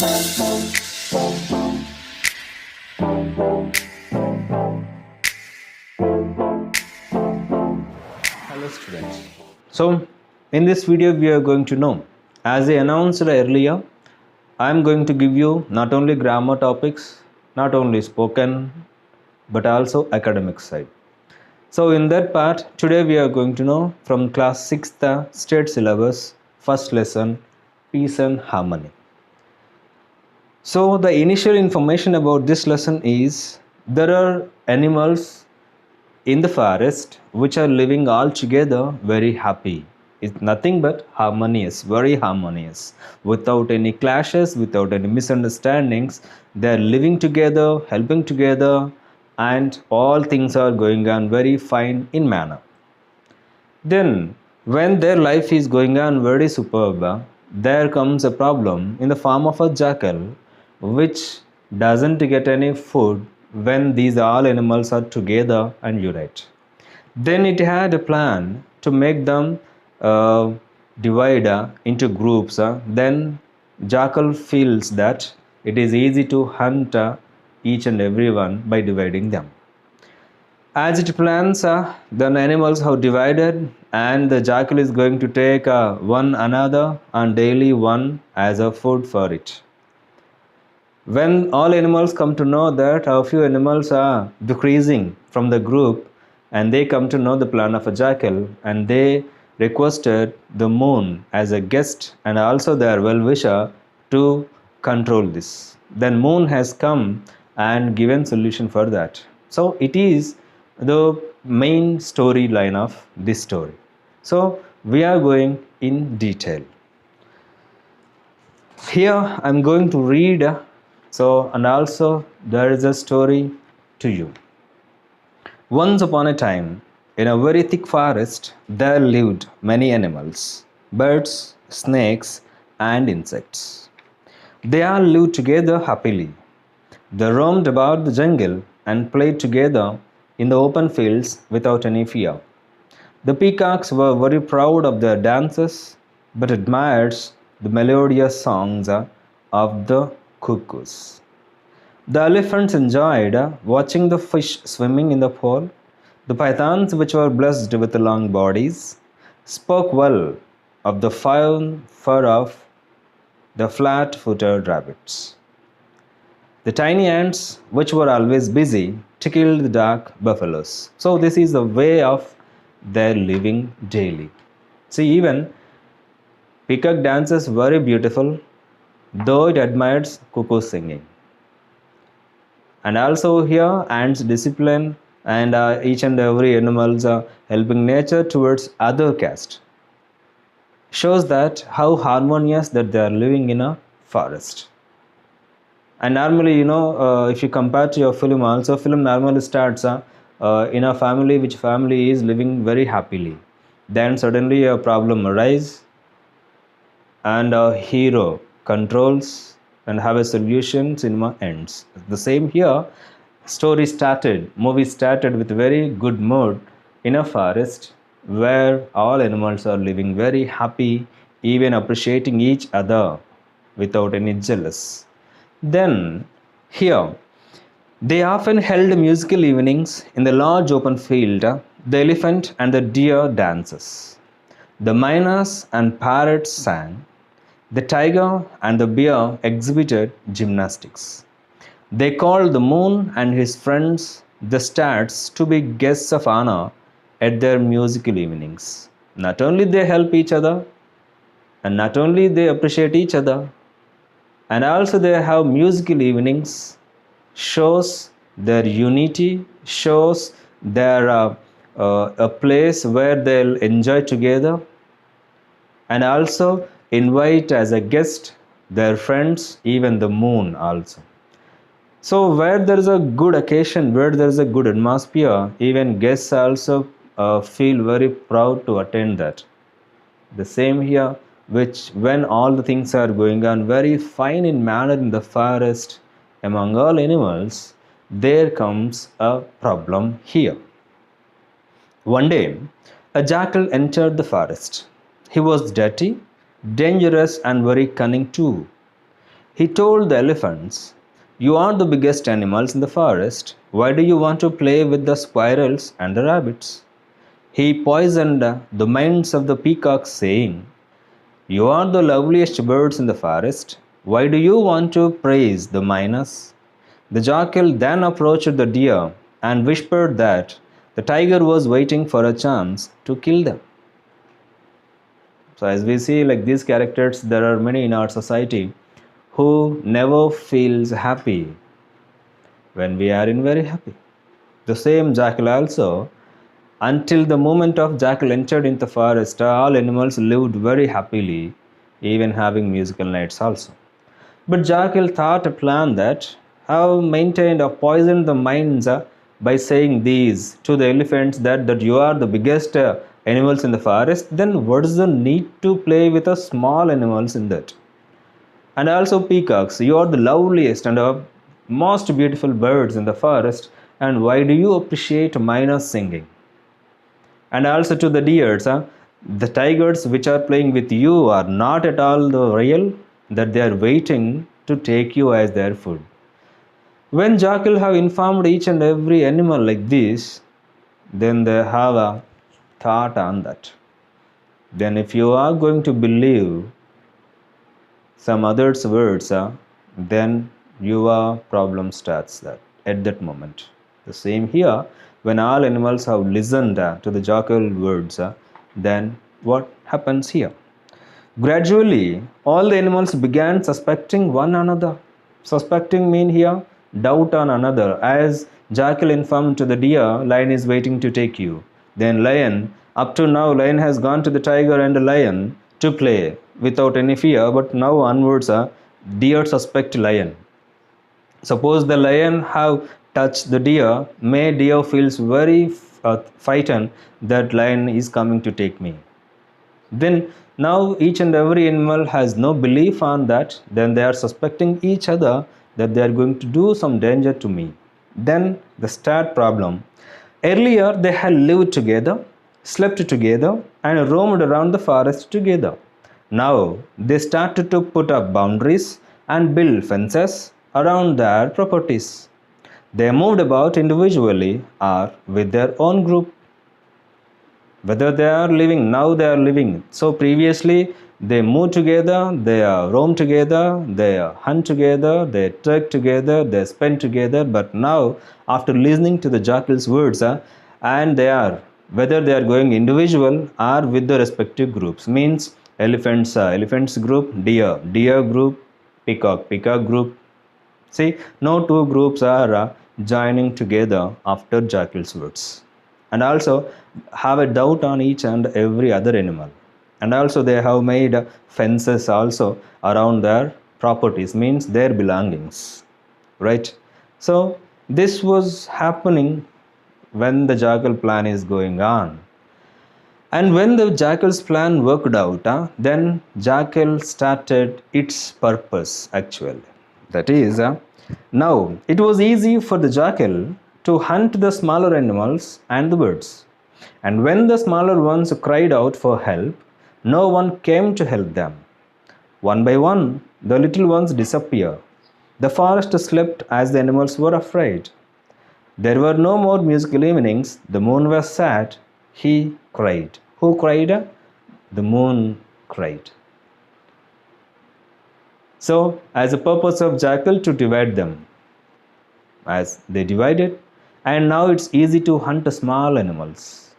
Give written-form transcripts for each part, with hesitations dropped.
Hello students. So in this video we are going to know, as I announced earlier, I am going to give you not only grammar topics, not only spoken, but also academic side. So in that part, today we are going to know from class 6th state syllabus, first lesson, peace and harmony. So the initial information about this lesson is there are animals in the forest which are living all together very happy. It's nothing but harmonious, very harmonious, without any clashes, without any misunderstandings. They are living together, helping together, and all things are going on very fine in manner. Then when their life is going on very superb, there comes a problem in the form of a jackal which doesn't get any food when these all animals are together and unite. Then it had a plan to make them divide into groups. Then jackal feels that it is easy to hunt each and everyone by dividing them. As it plans, the animals have divided, and the jackal is going to take one another and daily one as a food for it. When all animals come to know that a few animals are decreasing from the group, and they come to know the plan of a jackal, and they requested the moon as a guest and also their well-wisher to control this. Then moon has come and given solution for that. So it is the main storyline of this story. So we are going in detail. Here I'm going to read, and also there is a story to you. Once upon a time, in a very thick forest, there lived many animals, birds, snakes, and insects. They all lived together happily. They roamed about the jungle and played together in the open fields without any fear. The peacocks were very proud of their dances, but admired the melodious songs of the cuckoos. The elephants enjoyed watching the fish swimming in the pool. The pythons, which were blessed with long bodies, spoke well of the fine fur of the flat-footed rabbits. The tiny ants, which were always busy, tickled the dark buffaloes. So this is the way of their living daily. See, even peacock dances very beautiful, though it admires cuckoo singing. And also here, ants discipline and each and every animals are helping nature towards other caste. Shows that how harmonious that they are living in a forest. And normally, if you compare to your film also, film normally starts in a family which family is living very happily. Then suddenly a problem arises and a hero controls and have a solution, cinema ends. The same here, movie started with very good mood in a forest where all animals are living very happy, even appreciating each other without any jealous. Then here, they often held musical evenings in the large open field. The elephant and the deer dances. The miners and parrots sang. The tiger and the bear exhibited gymnastics. They called the moon and his friends, the stars, to be guests of honor at their musical evenings. Not only they help each other, and not only they appreciate each other, and also they have musical evenings, shows their unity, shows their a place where they'll enjoy together, and also invite as a guest their friends, even the moon also. So where there is a good occasion, where there is a good atmosphere, even guests also feel very proud to attend that. The same here, which when all the things are going on very fine in manner in the forest among all animals, there comes a problem here. One day, a jackal entered the forest. He was dirty, dangerous, and very cunning too. He told the elephants, "You are the biggest animals in the forest. Why do you want to play with the squirrels and the rabbits?" He poisoned the minds of the peacocks, saying, "You are the loveliest birds in the forest. Why do you want to praise the miners?" The jackal then approached the deer and whispered that the tiger was waiting for a chance to kill them. So, as we see, like these characters, there are many in our society who never feels happy when we are in very happy. The same jackal also, until the moment of jackal entered into the forest, all animals lived very happily, even having musical nights also. But jackal thought a plan that have maintained or poisoned the minds by saying these to the elephants that you are the biggest animals in the forest, then what is the need to play with the small animals in that? And also peacocks, you are the loveliest and most beautiful birds in the forest, and why do you appreciate minors singing? And also to the deers, the tigers which are playing with you are not at all the real, that they are waiting to take you as their food. When jackal have informed each and every animal like this, then they have a thought on that. Then if you are going to believe some others' words, then your problem starts that at that moment. The same here, when all animals have listened to the jackal words, then what happens here? Gradually, all the animals began suspecting one another. Suspecting mean here doubt on another. As jackal informed to the deer, lion is waiting to take you. Then lion, up to now, lion has gone to the tiger and the lion to play without any fear. But now onwards, deer suspect lion. Suppose the lion have touched the deer, may deer feels very frightened that lion is coming to take me. Then now each and every animal has no belief on that, then they are suspecting each other that they are going to do some danger to me. Then the start problem. Earlier they had lived together, slept together, and roamed around the forest together. Now they started to put up boundaries and build fences around their properties. They moved about individually or with their own group. Whether they are living, now they are living, so previously they move together, they roam together, they hunt together, they trek together, they spend together. But now after listening to the jackal's words, and they are, whether they are going individual or with the respective groups, means elephants group, deer group, peacock group. See, no two groups are joining together after jackal's words, and also have a doubt on each and every other animal. And also they have made fences also around their properties, means their belongings, right? So this was happening when the jackal plan is going on. And when the jackal's plan worked out, then jackal started its purpose actually. That is, now it was easy for the jackal to hunt the smaller animals and the birds. And when the smaller ones cried out for help, no one came to help them. One by one, the little ones disappeared. The forest slept as the animals were afraid. There were no more musical evenings. The moon was sad. He cried. Who cried? The moon cried. So, as a purpose of jackal to divide them, as they divided, and now it's easy to hunt small animals.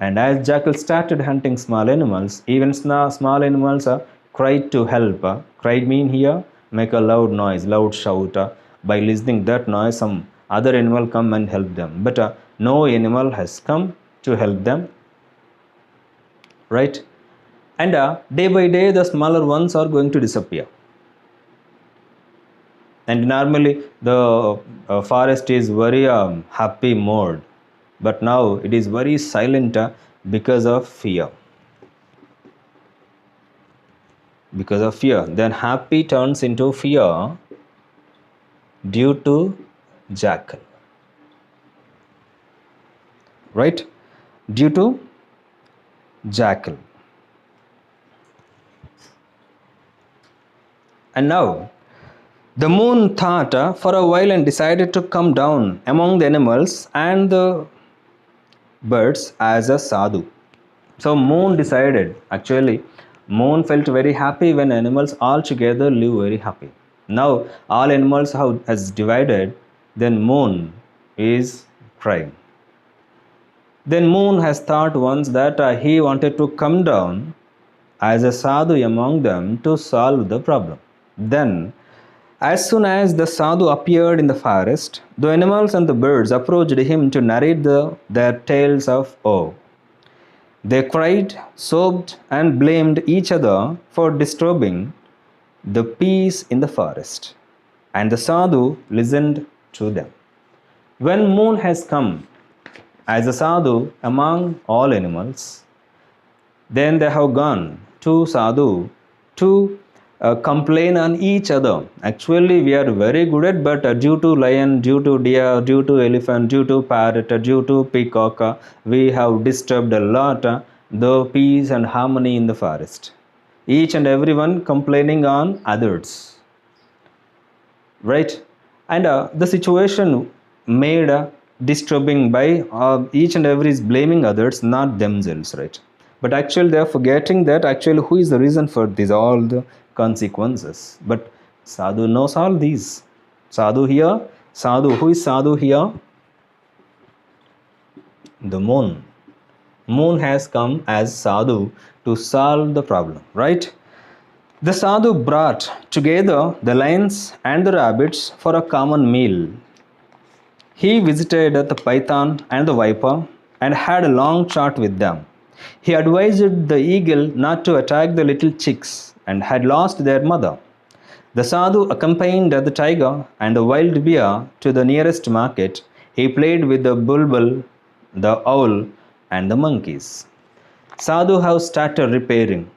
And as jackal started hunting small animals, even small animals cried to help. Cried mean here, make a loud noise, loud shout. By listening that noise, some other animal come and help them. But no animal has come to help them, right? And day by day, the smaller ones are going to disappear. And normally the forest is very happy mode, but now it is very silent because of fear. Because of fear, then happy turns into fear due to jackal, right? Due to jackal. And now The moon thought for a while and decided to come down among the animals and the birds as a sadhu. So moon decided, actually moon felt very happy when animals all together live very happy. Now all animals has divided, then moon is crying. Then moon has thought once that he wanted to come down as a sadhu among them to solve the problem. Then as soon as the sadhu appeared in the forest, the animals and the birds approached him to narrate their tales of woe. They cried, sobbed, and blamed each other for disturbing the peace in the forest. And the sadhu listened to them. When moon has come as a sadhu among all animals, then they have gone to sadhu to complain on each other. Actually, we are very good at, but due to lion, due to deer, due to elephant, due to parrot, due to peacock, we have disturbed a lot the peace and harmony in the forest. Each and everyone complaining on others, right? And the situation made disturbing by each and every is blaming others, not themselves, right? But actually they are forgetting that actually who is the reason for this all the consequences. But sadhu knows all these. Sadhu here, sadhu, who is sadhu here? The moon. Moon has come as sadhu to solve the problem, right? The sadhu brought together the lions and the rabbits for a common meal. He visited the python and the viper and had a long chat with them. He advised the eagle not to attack the little chicks and had lost their mother. The sadhu accompanied the tiger and the wild bear to the nearest market. He played with the bulbul, the owl, and the monkeys. Sadhu have started repairing.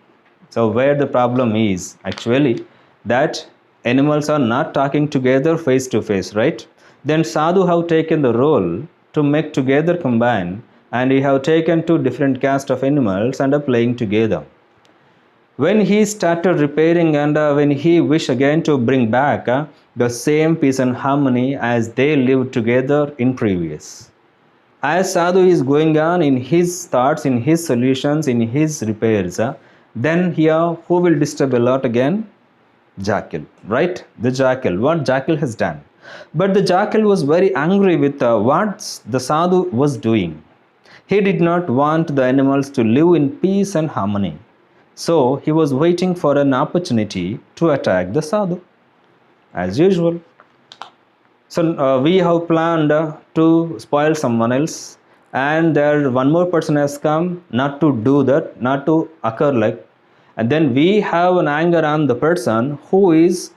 So where the problem is actually that animals are not talking together face to face, right? Then sadhu have taken the role to make together combine, and he have taken two different caste of animals and are playing together. When he started repairing and when he wished again to bring back the same peace and harmony as they lived together in previous. As sadhu is going on in his thoughts, in his solutions, in his repairs, then here who will disturb a lot again? Jackal, right? The jackal, what jackal has done. But the jackal was very angry with what the sadhu was doing. He did not want the animals to live in peace and harmony. So he was waiting for an opportunity to attack the sadhu, as usual. So we have planned to spoil someone else, and there one more person has come not to do that, not to occur like, and then we have an anger on the person who is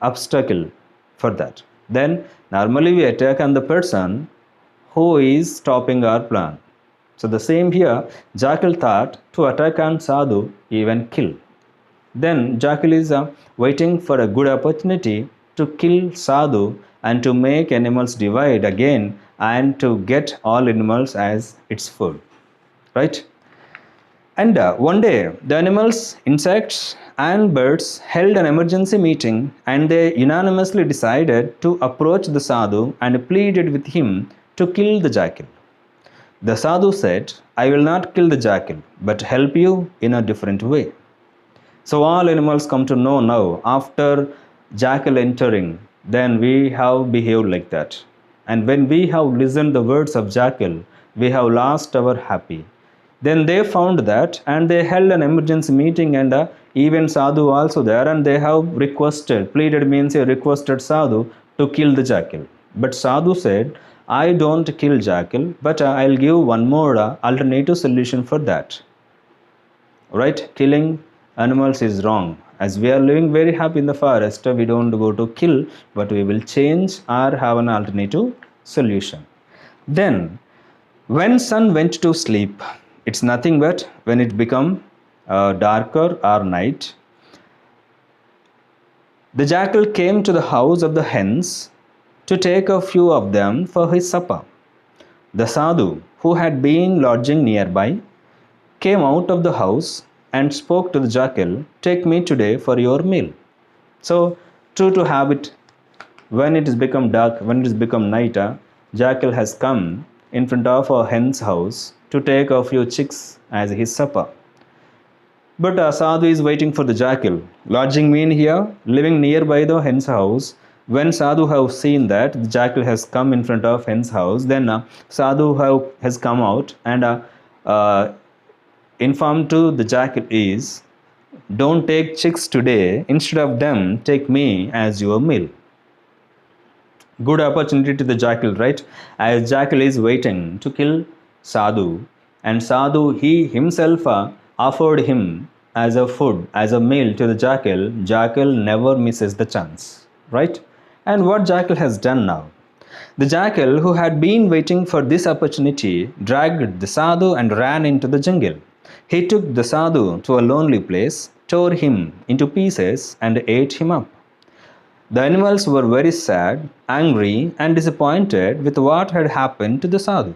obstacle for that. Then normally we attack on the person who is stopping our plan. So the same here, jackal thought to attack on sadhu, even kill. Then jackal is waiting for a good opportunity to kill sadhu and to make animals divide again and to get all animals as its food, right? And one day the animals, insects and birds held an emergency meeting, and they unanimously decided to approach the sadhu and pleaded with him to kill the jackal. The sadhu said, I will not kill the jackal, but help you in a different way. So all animals come to know now after jackal entering, then we have behaved like that. And when we have listened the words of jackal, we have lost our happy. Then they found that and they held an emergency meeting, and even sadhu also there, and they have requested, pleaded means he requested sadhu to kill the jackal. But sadhu said, I don't kill jackal, but I'll give one more alternative solution for that. Right? Killing animals is wrong. As we are living very happy in the forest, we don't go to kill, but we will change or have an alternative solution. Then, when sun went to sleep, it's nothing but when it become darker or night, the jackal came to the house of the hens to take a few of them for his supper. The sadhu, who had been lodging nearby, came out of the house and spoke to the jackal, take me today for your meal. So, true to habit, when it has become dark, when it has become night, jackal has come in front of a hen's house to take a few chicks as his supper. But Sadhu is waiting for the jackal. Lodging mean here, living nearby the hen's house. When Sadhu have seen that the jackal has come in front of hen's house, then Sadhu has come out and uh, informed to the jackal is, don't take chicks today, instead of them take me as your meal. Good opportunity to the jackal, right? As jackal is waiting to kill Sadhu, and Sadhu he himself offered him as a food, as a meal to the jackal. Jackal never misses the chance, right? And what jackal has done now? The jackal, who had been waiting for this opportunity, dragged the Sadhu and ran into the jungle. He took the Sadhu to a lonely place, tore him into pieces, and ate him up. The animals were very sad, angry, and disappointed with what had happened to the Sadhu.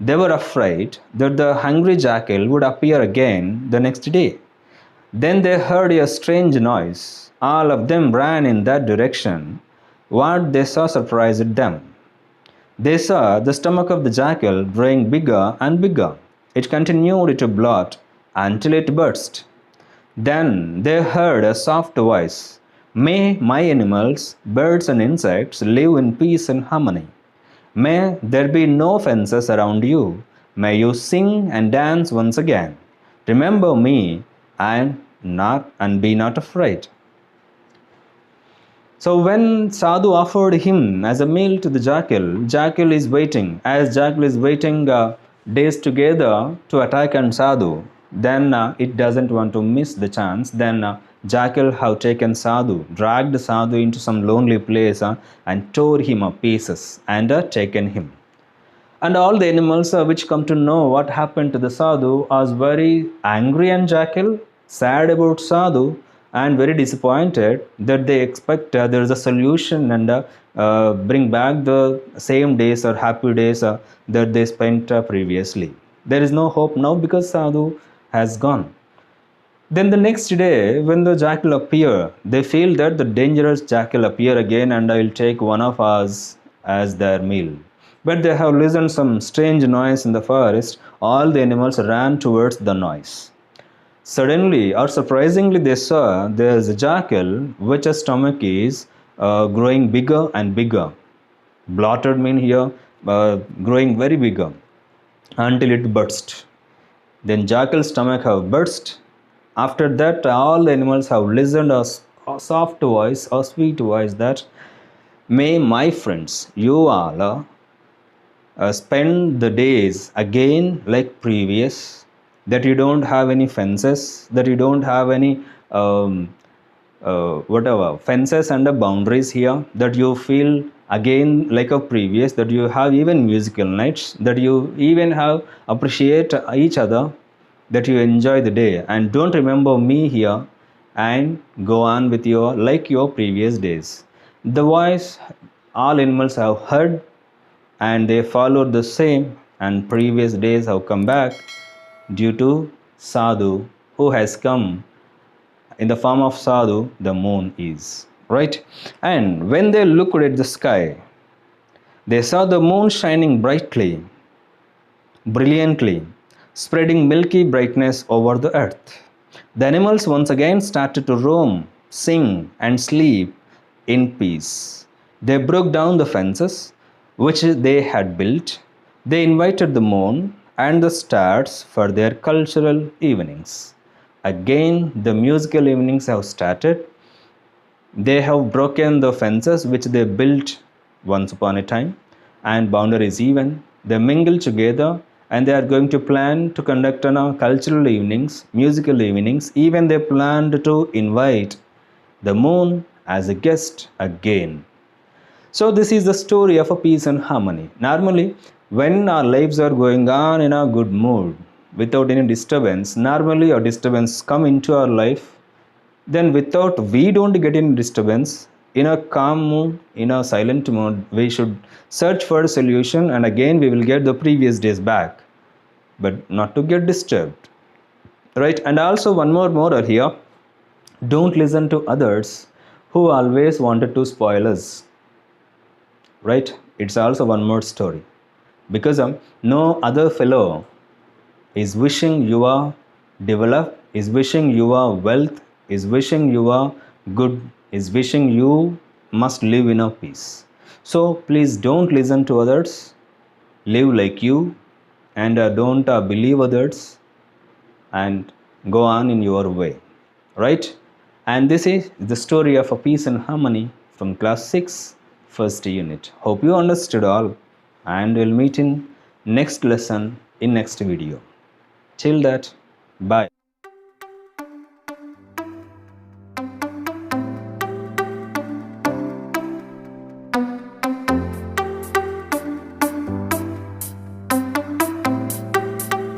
They were afraid that the hungry jackal would appear again the next day. Then they heard a strange noise. All of them ran in that direction. What they saw surprised them. They saw the stomach of the jackal growing bigger and bigger. It continued to bloat until it burst. Then they heard a soft voice. May my animals, birds and insects live in peace and harmony. May there be no fences around you. May you sing and dance once again. Remember me and be not afraid. So when Sadhu offered him as a meal to the jackal, jackal is waiting. As jackal is waiting days together to attack on Sadhu, then it doesn't want to miss the chance. Then jackal have taken Sadhu, dragged Sadhu into some lonely place and tore him up pieces and taken him. And all the animals which come to know what happened to the Sadhu are very angry on jackal, sad about Sadhu, and very disappointed that they expect there is a solution and bring back the same days or happy days that they spent previously. There is no hope now because Sadhu has gone. Then the next day, when the jackal appear, they feel that the dangerous jackal appear again and I will take one of us as their meal. But they have listened some strange noise in the forest. All the animals ran towards the noise. Suddenly or surprisingly, they saw there is a jackal which a stomach is growing bigger and bigger. Bloated mean here growing very bigger until it burst. Then jackal's stomach have burst. After that, all the animals have listened a soft voice, a sweet voice that, may my friends, you all spend the days again like previous, that you don't have any fences, that you don't have any whatever fences and boundaries here, that you feel again like a previous, that you have even musical nights, that you even have appreciate each other, that you enjoy the day and don't remember me here and go on with your like your previous days. The voice all animals have heard and they followed the same, and previous days have come back due to Sadhu who has come in the form of Sadhu. The moon is right, and when they looked at the sky, they saw the moon shining brightly, brilliantly, spreading milky brightness over the earth. The animals once again started to roam, sing, and sleep in peace. They broke down the fences which they had built. They invited the moon and the stars for their cultural evenings. Again, the musical evenings have started. They have broken the fences which they built once upon a time, and boundaries even. They mingle together and they are going to plan to conduct cultural evenings, musical evenings. Even they planned to invite the moon as a guest again. So this is the story of a peace and harmony. Normally, when our lives are going on in a good mood, without any disturbance, normally a disturbance come into our life, then without we don't get any disturbance, in a calm mood, in a silent mode, we should search for a solution and again we will get the previous days back, but not to get disturbed, right? And also one more moral here, don't listen to others who always wanted to spoil us. right? It's also one more story, because no other fellow is wishing you are develop, is wishing you are wealth, is wishing you are good, is wishing you must live in a peace. So please don't listen to others, live like you, and don't believe others, and go on in your way, right? And this is the story of a peace and harmony from class 6 first unit. Hope you understood all, and we'll meet in next lesson in next video. Till that, bye.